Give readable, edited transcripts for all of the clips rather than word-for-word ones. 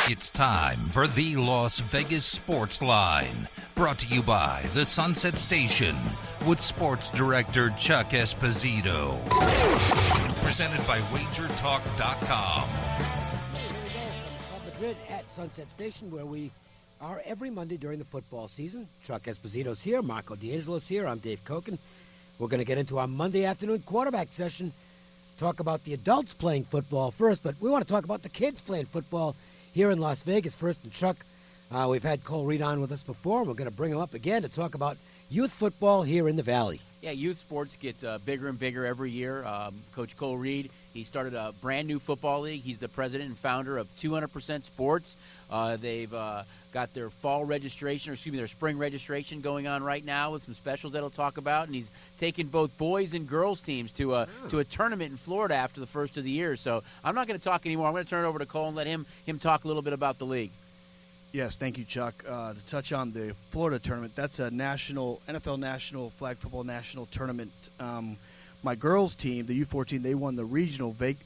It's time for the Las Vegas Sportsline, brought to you by the Sunset Station with sports director Chuck Esposito. Presented by WagerTalk.com. From Madrid at Sunset Station, where we are every Monday during the football season. Chuck Esposito's here, Marco D'Angelo's here, I'm Dave Koken. We're going to get into our Monday afternoon quarterback session, talk about the adults playing football first, but we want to talk about the kids playing football here in Las Vegas first. And Chuck, we've had Cole Reed on with us before, and we're going to bring him up again to talk about youth football here in the Valley. Yeah, youth sports gets bigger and bigger every year. Coach Cole Reed, he started a brand new football league. He's the president and founder of 200% Sports. They've got their fall registration, or excuse me, their spring registration going on right now with some specials that he'll talk about. And he's taking both boys and girls teams to a tournament in Florida after the first of the year. So I'm not going to talk anymore. I'm going to turn it over to Cole and let him talk a little bit about the league. Yes, thank you, Chuck. To touch on the Florida tournament, that's a national NFL national flag football national tournament. My girls' team, the U14, they won the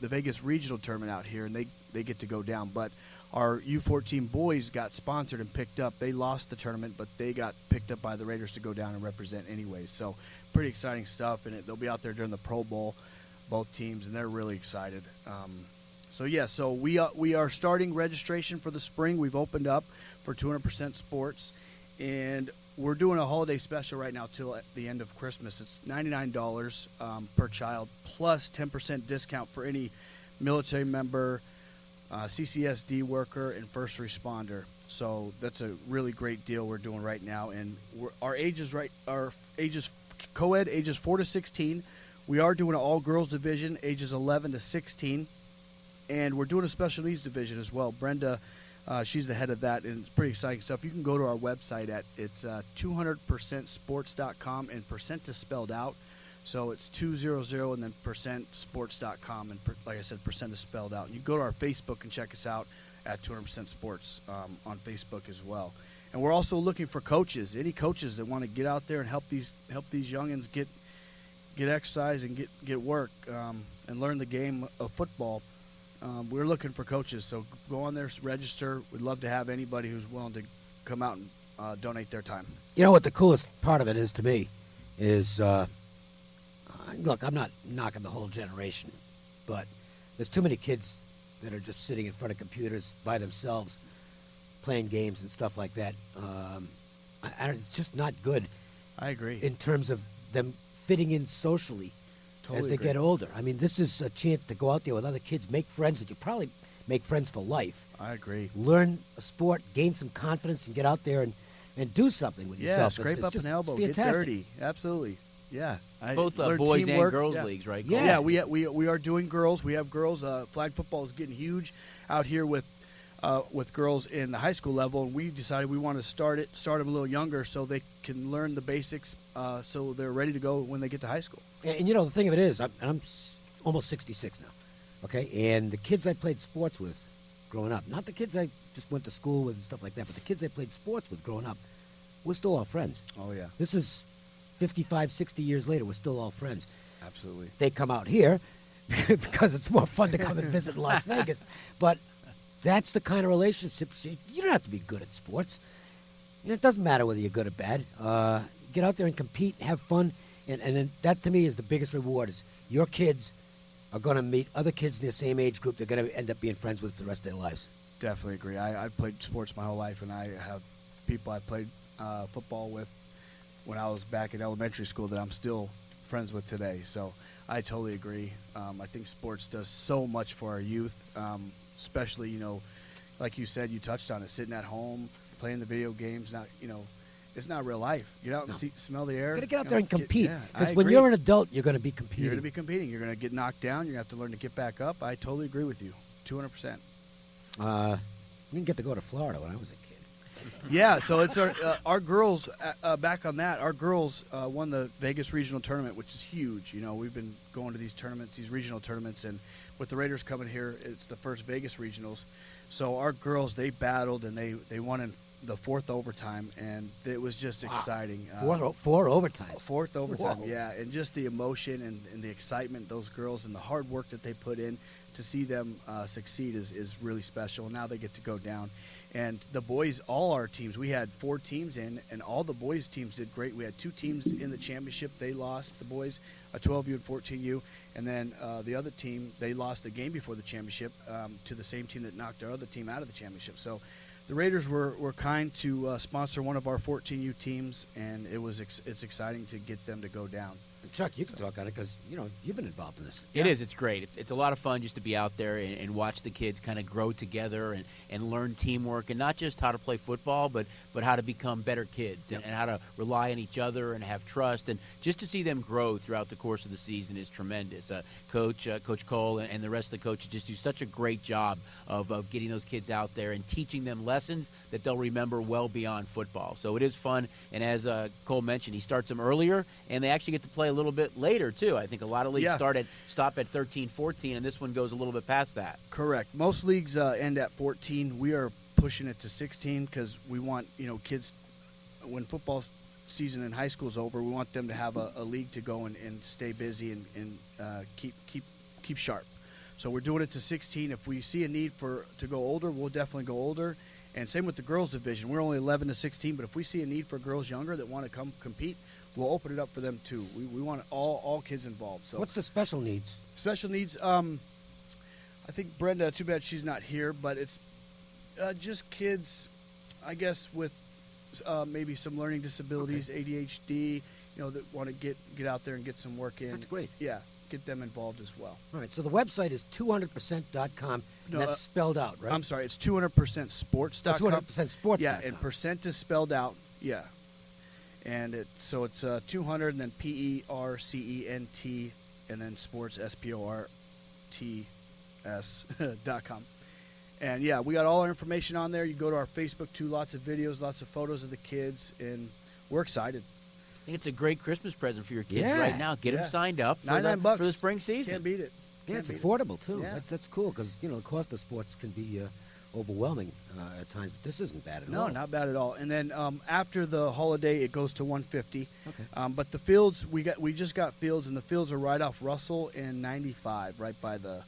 Vegas regional tournament out here, and they get to go down. But our U14 boys got sponsored and picked up. They lost the tournament, but they got picked up by the Raiders to go down and represent anyways. So pretty exciting stuff, and they'll be out there during the Pro Bowl, both teams, and they're really excited. So we are starting registration for the spring. We've opened up for 200% Sports, and we're doing a holiday special right now till at the end of Christmas. It's $99 per child plus 10% discount for any military member, CCSD worker, and first responder. So that's a really great deal we're doing right now, and our ages co-ed ages 4 to 16. We are doing an all-girls division, ages 11 to 16. And we're doing a special needs division as well. Brenda, she's the head of that, and it's pretty exciting stuff. You can go to our website it's 200%sports.com, and percent is spelled out. So it's 200 and then %sports.com, and like I said, percent is spelled out. You can go to our Facebook and check us out at 200% Sports on Facebook as well. And we're also looking for coaches, any coaches that want to get out there and help these youngins get exercise and get work and learn the game of football. We're looking for coaches, so go on there, register. We'd love to have anybody who's willing to come out and donate their time. You know what the coolest part of it is to me is, look, I'm not knocking the whole generation, but there's too many kids that are just sitting in front of computers by themselves playing games and stuff like that. It's just not good. I agree. In terms of them fitting in socially. Totally as they get older. I mean, this is a chance to go out there with other kids, make friends that you probably make friends for life. I agree. Learn a sport, gain some confidence, and get out there and do something with yourself. Yeah, scrape up an elbow, get dirty. Absolutely. Yeah. Both boys teamwork. And girls leagues, right? Yeah, we are doing girls. We have girls. Flag football is getting huge out here with girls in the high school level, and we decided we want to start them a little younger so they can learn the basics so they're ready to go when they get to high school. And you know, the thing of it is, I'm almost 66 now, okay? And the kids I played sports with growing up, not the kids I just went to school with and stuff like that, but the kids I played sports with growing up, we're still all friends. Oh, yeah. This is 55, 60 years later, we're still all friends. Absolutely. They come out here because it's more fun to come and visit Las Vegas, but that's the kind of relationships. You don't have to be good at sports. It doesn't matter whether you're good or bad. Get out there and compete, have fun, and then that to me is the biggest reward. Is your kids are going to meet other kids in their same age group they're going to end up being friends with for the rest of their lives. Definitely agree. I've played sports my whole life, and I have people I played football with when I was back in elementary school that I'm still friends with today. So I totally agree. I think sports does so much for our youth. Especially, you know, like you said, you touched on it, sitting at home, playing the video games, it's not real life. Get out and smell the air. You got to get out there and compete. Because when you're an adult, you're going to be competing. You're going to be competing. You're going to get knocked down. You're going to have to learn to get back up. I totally agree with you, 200%. We didn't get to go to Florida when I was a kid. Yeah, so it's our girls, back on that, our girls won the Vegas regional tournament, which is huge. You know, we've been going to these tournaments, these regional tournaments, and with the Raiders coming here, it's the first Vegas regionals. So our girls, they battled, and they won in the fourth overtime, and it was just exciting. Four overtimes. Fourth overtime, Whoa. yeah, and just the emotion and the excitement, those girls, and the hard work that they put in to see them succeed is really special. Now they get to go down. And the boys, all our teams, we had 4 teams in, and all the boys' teams did great. We had 2 teams in the championship. They lost, the boys, a 12U and 14U. And then the other team, they lost the game before the championship to the same team that knocked our other team out of the championship. So the Raiders were kind to sponsor one of our 14U teams, and it's exciting to get them to go down. Chuck, you can talk on it because, you've been involved in this. It is. It's great. It's a lot of fun just to be out there and watch the kids kind of grow together and learn teamwork, and not just how to play football, but how to become better kids and how to rely on each other and have trust. And just to see them grow throughout the course of the season is tremendous. Coach Cole and the rest of the coaches just do such a great job of getting those kids out there and teaching them lessons that they'll remember well beyond football. So it is fun. And as Cole mentioned, he starts them earlier, and they actually get to play a little bit later, too. I think a lot of leagues stop at 13, 14, and this one goes a little bit past that. Correct. Most leagues end at 14. We are pushing it to 16 because we want, kids, when football season in high school is over, we want them to have a league to go and stay busy and keep sharp. So we're doing it to 16. If we see a need to go older, we'll definitely go older. And same with the girls division. We're only 11 to 16, but if we see a need for girls younger that want to come compete, we'll open it up for them too. We want all kids involved. So what's the special needs? Special needs, I think Brenda, too bad she's not here, but it's just kids, I guess, with maybe some learning disabilities, ADHD, that want to get out there and get some work in. That's great. Yeah, get them involved as well. All right, so the website is 200%.com, and that's spelled out, right? I'm sorry, it's 200%sports.com. 200%sports.com. Yeah, and percent is spelled out, yeah. And it's 200 and then PERCENT and then sports SPORTS.com. And yeah, we got all our information on there. You go to our Facebook too, lots of videos, lots of photos of the kids, and we're excited. I think it's a great Christmas present for your kids right now. Get them signed up for $99 for the spring season. Can't beat it. Yeah, it's affordable too. Yeah. That's cool because the cost of sports can be overwhelming at times, but this isn't bad at all. No, not bad at all. And then after the holiday, it goes to $150. Okay. But the fields, we just got fields, and the fields are right off Russell and 95, right by the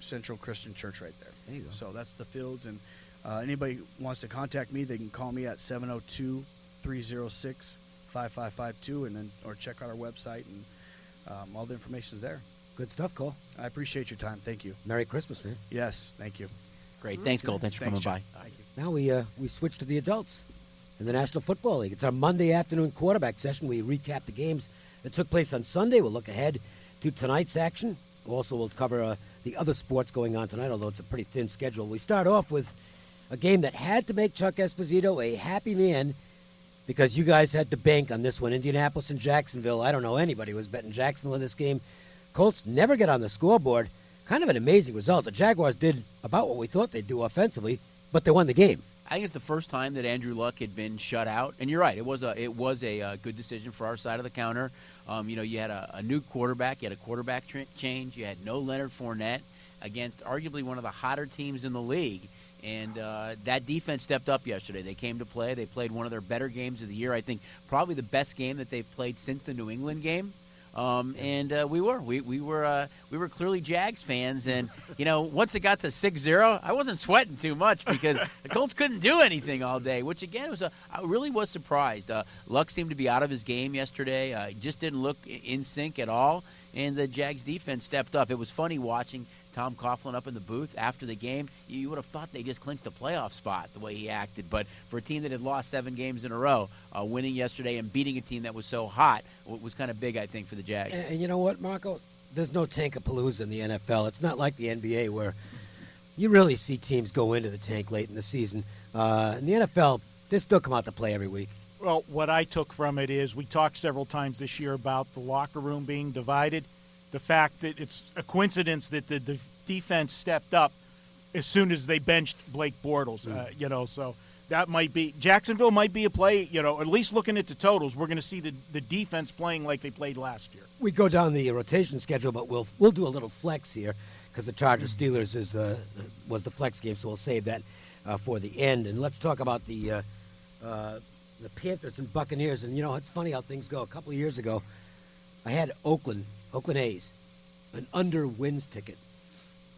Central Christian Church right there. There you go. So that's the fields, and anybody wants to contact me, they can call me at 702-306-5552, and then or check out our website, and all the information is there. Good stuff, Cole. I appreciate your time. Thank you. Merry Christmas, man. Yes, thank you. Great. Thanks, Cole. Thanks for coming by. Thank you. Now we switch to the adults in the National Football League. It's our Monday afternoon quarterback session. We recap the games that took place on Sunday. We'll look ahead to tonight's action. Also, we'll cover the other sports going on tonight, although it's a pretty thin schedule. We start off with a game that had to make Chuck Esposito a happy man because you guys had to bank on this one. Indianapolis and Jacksonville. I don't know anybody who was betting Jacksonville in this game. Colts never get on the scoreboard. Kind of an amazing result. The Jaguars did about what we thought they'd do offensively, but they won the game. I think it's the first time that Andrew Luck had been shut out, and you're right. It was a good decision for our side of the counter. You had a new quarterback. You had a quarterback change. You had no Leonard Fournette against arguably one of the hotter teams in the league, and that defense stepped up yesterday. They came to play. They played one of their better games of the year. I think probably the best game that they've played since the New England game. We were clearly Jags fans, and once it got to 6-0, I wasn't sweating too much because the Colts couldn't do anything all day. Which again I really was surprised. Luck seemed to be out of his game yesterday. He just didn't look in sync at all, and the Jags defense stepped up. It was funny watching Tom Coughlin up in the booth after the game. You would have thought they just clinched a playoff spot the way he acted. But for a team that had lost 7 games in a row, winning yesterday and beating a team that was so hot was kind of big, I think, for the Jags. And you know what, Marco? There's no tankapalooza in the NFL. It's not like the NBA where you really see teams go into the tank late in the season. In the NFL, they still come out to play every week. Well, what I took from it is we talked several times this year about the locker room being divided. The fact that it's a coincidence that the defense stepped up as soon as they benched Blake Bortles, so that might be – Jacksonville might be a play, at least looking at the totals, we're going to see the defense playing like they played last year. We go down the rotation schedule, but we'll do a little flex here because the Chargers Steelers was the flex game, so we'll save that for the end. And let's talk about the Panthers and Buccaneers. And it's funny how things go. A couple of years ago, I had Oakland A's, an under wins ticket,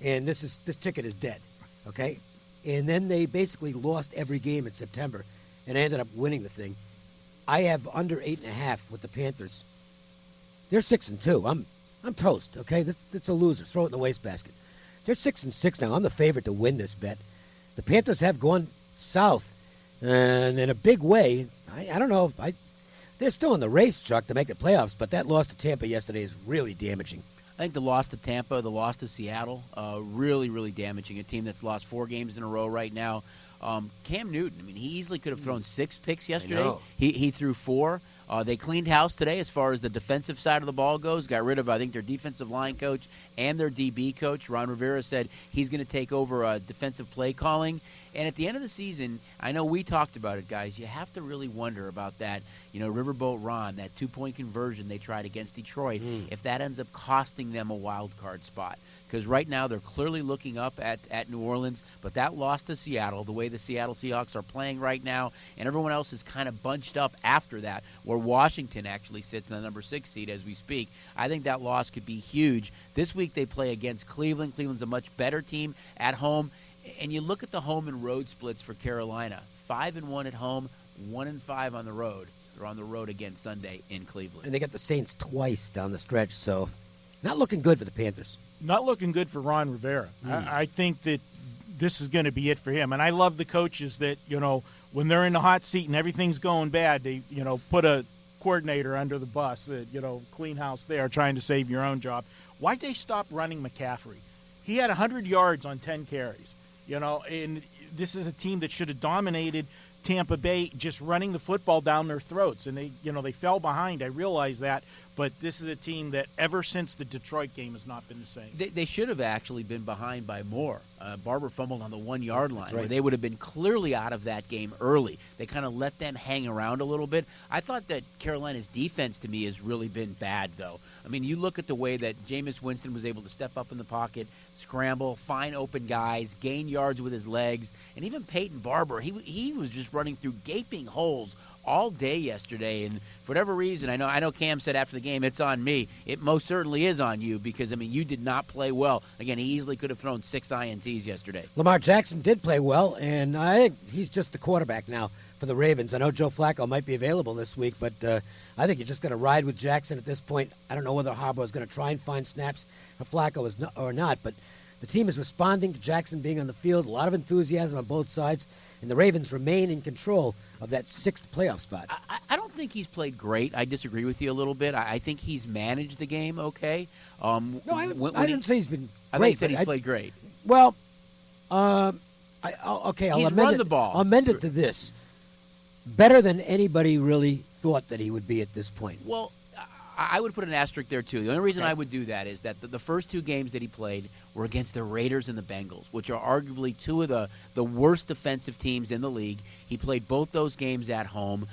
and this ticket is dead. Okay, and then they basically lost every game in September, and I ended up winning the thing. I have under 8.5 with the Panthers. They're 6-2. I'm toast. Okay, that's a loser. Throw it in the wastebasket. They're 6-6 now. I'm the favorite to win this bet. The Panthers have gone south, and in a big way. I don't know. They're still in the race, Chuck, to make the playoffs, but that loss to Tampa yesterday is really damaging. I think the loss to Tampa, the loss to Seattle, really, really damaging. A team that's lost 4 games in a row right now. Cam Newton, I mean, he easily could have thrown 6 picks yesterday. He threw 4. They cleaned house today as far as the defensive side of the ball goes. Got rid of, I think, their defensive line coach and their DB coach. Ron Rivera said he's going to take over defensive play calling. And at the end of the season, I know we talked about it, guys. You have to really wonder about that. Riverboat Ron, that 2-point conversion they tried against Detroit, if that ends up costing them a wild card spot. Because right now they're clearly looking up at New Orleans, but that loss to Seattle, the way the Seattle Seahawks are playing right now, and everyone else is kind of bunched up after that, where Washington actually sits in the number 6 seed as we speak. I think that loss could be huge. This week they play against Cleveland. Cleveland's a much better team at home. And you look at the home and road splits for Carolina. 5-1 at home, 1-5 on the road. They're on the road again Sunday in Cleveland. And they got the Saints twice down the stretch, so not looking good for the Panthers. Not looking good for Ron Rivera. I think that this is going to be it for him. And I love the coaches that, when they're in the hot seat and everything's going bad, they, put a coordinator under the bus, clean house there, trying to save your own job. Why'd they stop running McCaffrey? He had 100 yards on 10 carries, and this is a team that should have dominated Tampa Bay just running the football down their throats. And they fell behind. I realize that. But this is a team that ever since the Detroit game has not been the same. They should have actually been behind by more. Barber fumbled on the 1-yard line, right, where they would have been clearly out of that game early. They kind of let them hang around a little bit. I thought that Carolina's defense, to me, has really been bad, though. I mean, you look at the way that Jameis Winston was able to step up in the pocket, scramble, find open guys, gain yards with his legs, and even Peyton Barber, he was just running through gaping holes all day yesterday, and for whatever reason, I know Cam said after the game, it's on me. It most certainly is on you because, you did not play well. Again, he easily could have thrown 6 INTs yesterday. Lamar Jackson did play well, and I think he's just the quarterback now for the Ravens. I know Joe Flacco might be available this week, but I think you're just going to ride with Jackson at this point. I don't know whether Harbaugh is going to try and find snaps for Flacco or not, but the team is responding to Jackson being on the field. A lot of enthusiasm on both sides, and the Ravens remain in control of that 6th playoff spot. I don't think he's played great. I disagree with you a little bit. I think he's managed the game okay. No, I didn't say he's been great. I think he said he's played great. Well, okay, He's run the ball. I'll amend it to this. Better than anybody really thought that he would be at this point. Well, I would put an asterisk there, too. The only reason I would do that is that the first 2 games that he played were against the Raiders and the Bengals, which are arguably 2 of the worst defensive teams in the league. He played both those games at home.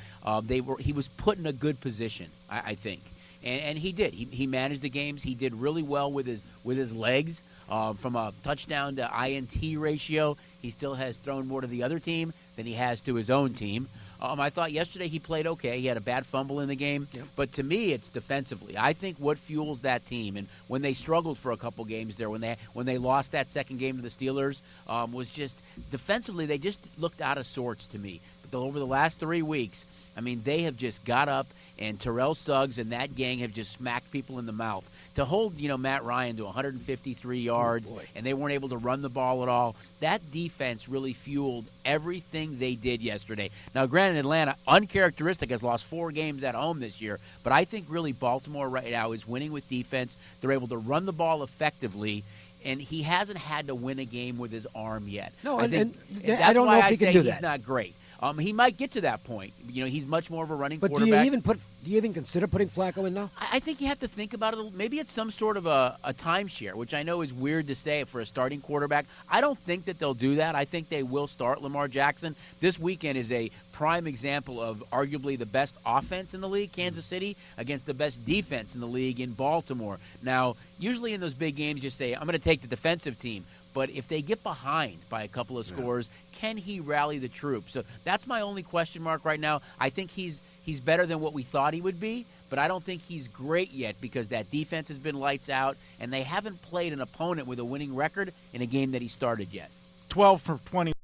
He was put in a good position, I think. And he did. He managed the games. He did really well with his legs. From a touchdown to INT ratio, he still has thrown more to the other team than he has to his own team. I thought yesterday he played okay. He had a bad fumble in the game. Yep. But to me, it's defensively. I think what fuels that team, and when they struggled for a couple games there, when they lost that second game to the Steelers, was just defensively they just looked out of sorts to me. But over the last 3 weeks, they have just got up, and Terrell Suggs and that gang have just smacked people in the mouth. To hold, Matt Ryan to 153 yards, and they weren't able to run the ball at all, that defense really fueled everything they did yesterday. Now, granted, Atlanta, uncharacteristic, has lost 4 games at home this year, but I think really Baltimore right now is winning with defense. They're able to run the ball effectively, and he hasn't had to win a game with his arm yet. No, I don't know if he can do that. He's not great. He might get to that point. He's much more of a running quarterback. But Do you even consider putting Flacco in now? I think you have to think about it. Maybe it's some sort of a timeshare, which I know is weird to say for a starting quarterback. I don't think that they'll do that. I think they will start Lamar Jackson. This weekend is a prime example of arguably the best offense in the league, Kansas City, against the best defense in the league in Baltimore. Now, usually in those big games you say, I'm going to take the defensive team. But if they get behind by a couple of scores, can he rally the troops? So that's my only question mark right now. I think he's better than what we thought he would be, but I don't think he's great yet because that defense has been lights out, and they haven't played an opponent with a winning record in a game that he started yet. 12 for 20.